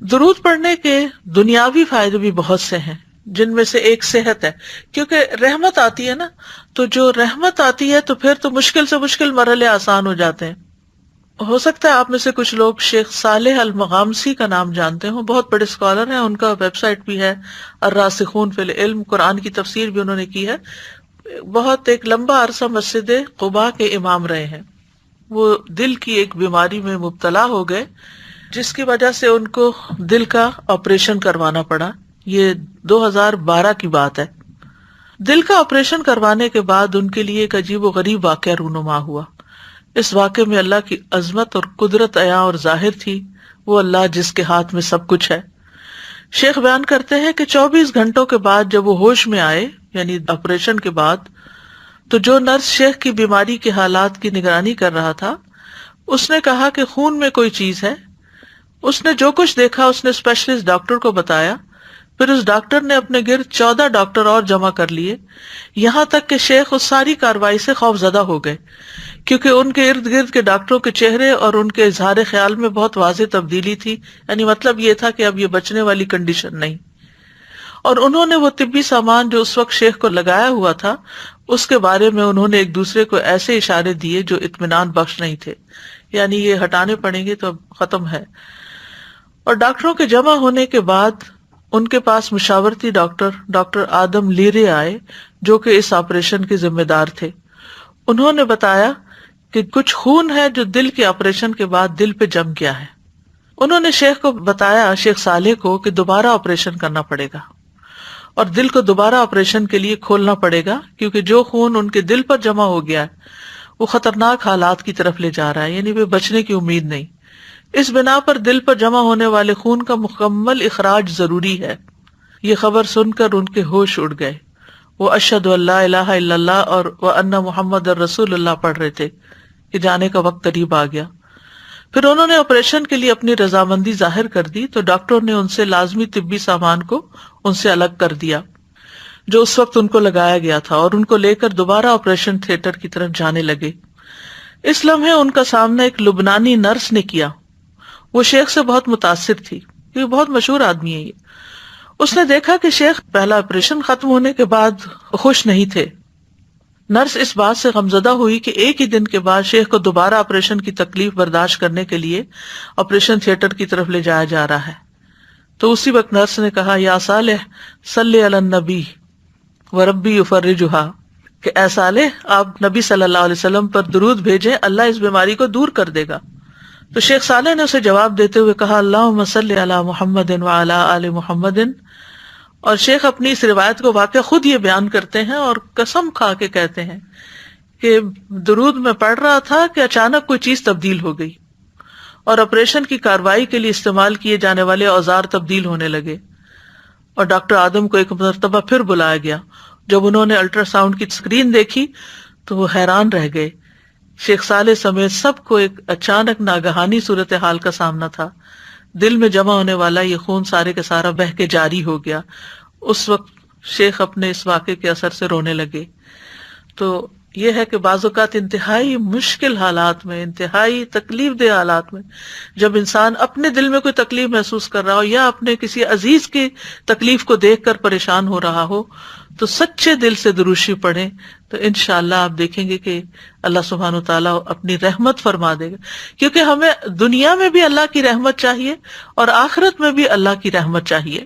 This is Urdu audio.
درود پڑھنے کے دنیاوی فائدے بھی بہت سے ہیں، جن میں سے ایک صحت ہے، کیونکہ رحمت آتی ہے نا، تو جو رحمت آتی ہے تو پھر تو مشکل سے مشکل مرحلے آسان ہو جاتے ہیں۔ ہو سکتا ہے آپ میں سے کچھ لوگ شیخ صالح المغامسی کا نام جانتے ہوں، بہت بڑے اسکالر ہیں، ان کا ویب سائٹ بھی ہے الراسخون فی العلم، قرآن کی تفسیر بھی انہوں نے کی ہے، بہت ایک لمبا عرصہ مسجد قباء کے امام رہے ہیں۔ وہ دل کی ایک بیماری میں مبتلا ہو گئے، جس کی وجہ سے ان کو دل کا آپریشن کروانا پڑا۔ یہ 2012 کی بات ہے۔ دل کا آپریشن کروانے کے بعد ان کے لیے ایک عجیب و غریب واقعہ رونما ہوا۔ اس واقعے میں اللہ کی عظمت اور قدرت عیاں اور ظاہر تھی، وہ اللہ جس کے ہاتھ میں سب کچھ ہے۔ شیخ بیان کرتے ہیں کہ 24 گھنٹوں کے بعد جب وہ ہوش میں آئے، یعنی آپریشن کے بعد، تو جو نرس شیخ کی بیماری کے حالات کی نگرانی کر رہا تھا، اس نے کہا کہ خون میں کوئی چیز ہے۔ اس نے جو کچھ دیکھا اس نے اسپیشلسٹ ڈاکٹر کو بتایا، پھر اس ڈاکٹر نے اپنے گرد 14 ڈاکٹر اور جمع کر لیے، یہاں تک کہ شیخ اس ساری کارروائی سے خوف زدہ ہو گئے، کیونکہ ان کے ارد گرد کے ڈاکٹروں کے چہرے اور ان کے اظہار خیال میں بہت واضح تبدیلی تھی، یعنی مطلب یہ تھا کہ اب یہ بچنے والی کنڈیشن نہیں۔ اور انہوں نے وہ طبی سامان جو اس وقت شیخ کو لگایا ہوا تھا، اس کے بارے میں انہوں نے ایک دوسرے کو ایسے اشارے دیے جو اطمینان بخش نہیں تھے، یعنی یہ ہٹانے پڑیں گے تو اب ختم ہے۔ اور ڈاکٹروں کے جمع ہونے کے بعد ان کے پاس مشاورتی ڈاکٹر آدم لیرے آئے، جو کہ اس آپریشن کے ذمہ دار تھے۔ انہوں نے بتایا کہ کچھ خون ہے جو دل کے آپریشن کے بعد دل پہ جم گیا ہے۔ انہوں نے شیخ کو بتایا، شیخ صالح کو، کہ دوبارہ آپریشن کرنا پڑے گا اور دل کو دوبارہ آپریشن کے لیے کھولنا پڑے گا، کیونکہ جو خون ان کے دل پر جمع ہو گیا ہے وہ خطرناک حالات کی طرف لے جا رہا ہے، یعنی وہ بچنے کی امید نہیں۔ اس بنا پر دل پر جمع ہونے والے خون کا مکمل اخراج ضروری ہے۔ یہ خبر سن کر ان کے ہوش اڑ گئے، وہ اشہد ان لا الہ الا اللہ اور وان محمد رسول اللہ پڑھ رہے تھے کہ جانے کا وقت قریب آ گیا۔ پھر انہوں نے آپریشن کے لیے اپنی رضامندی ظاہر کر دی تو ڈاکٹروں نے ان سے لازمی طبی سامان کو ان سے الگ کر دیا جو اس وقت ان کو لگایا گیا تھا، اور ان کو لے کر دوبارہ آپریشن تھیٹر کی طرف جانے لگے۔ اس لمحے ان کا سامنا ایک لبنانی نرس نے کیا۔ وہ شیخ سے بہت متاثر تھی، یہ بہت مشہور آدمی ہے۔ یہ اس نے دیکھا کہ شیخ پہلا آپریشن ختم ہونے کے بعد خوش نہیں تھے۔ نرس اس بات سے غمزدہ ہوئی کہ ایک ہی دن کے بعد شیخ کو دوبارہ آپریشن کی تکلیف برداشت کرنے کے لیے آپریشن تھیٹر کی طرف لے جایا جا رہا ہے۔ تو اسی وقت نرس نے کہا، یا صالح صلی علی النبی وربی یفرجھا، کہ اے صالح آپ نبی صلی اللہ علیہ وسلم پر درود بھیجیں، اللہ اس بیماری کو دور کر دے گا۔ تو شیخ صالح نے اسے جواب دیتے ہوئے کہا، اللہم صلی علی محمد وعلی آل محمد۔ اور شیخ اپنی اس روایت کو واقعہ خود یہ بیان کرتے ہیں اور قسم کھا کے کہتے ہیں کہ درود میں پڑھ رہا تھا کہ اچانک کوئی چیز تبدیل ہو گئی اور آپریشن کی کارروائی کے لیے استعمال کیے جانے والے اوزار تبدیل ہونے لگے، اور ڈاکٹر آدم کو ایک مرتبہ پھر بلایا گیا۔ جب انہوں نے الٹرا ساؤنڈ کی اسکرین دیکھی تو وہ حیران رہ گئے۔ شیخ صالح سمیت سب کو ایک اچانک ناگہانی صورتحال کا سامنا تھا۔ دل میں جمع ہونے والا یہ خون سارے کا سارا بہہ کے جاری ہو گیا۔ اس وقت شیخ اپنے اس واقعے کے اثر سے رونے لگے۔ تو یہ ہے کہ بعض اوقات انتہائی مشکل حالات میں، انتہائی تکلیف دہ حالات میں، جب انسان اپنے دل میں کوئی تکلیف محسوس کر رہا ہو یا اپنے کسی عزیز کی تکلیف کو دیکھ کر پریشان ہو رہا ہو، تو سچے دل سے دروشی پڑھیں، تو انشاءاللہ آپ دیکھیں گے کہ اللہ سبحانہ وتعالیٰ اپنی رحمت فرما دے گا، کیونکہ ہمیں دنیا میں بھی اللہ کی رحمت چاہیے اور آخرت میں بھی اللہ کی رحمت چاہیے۔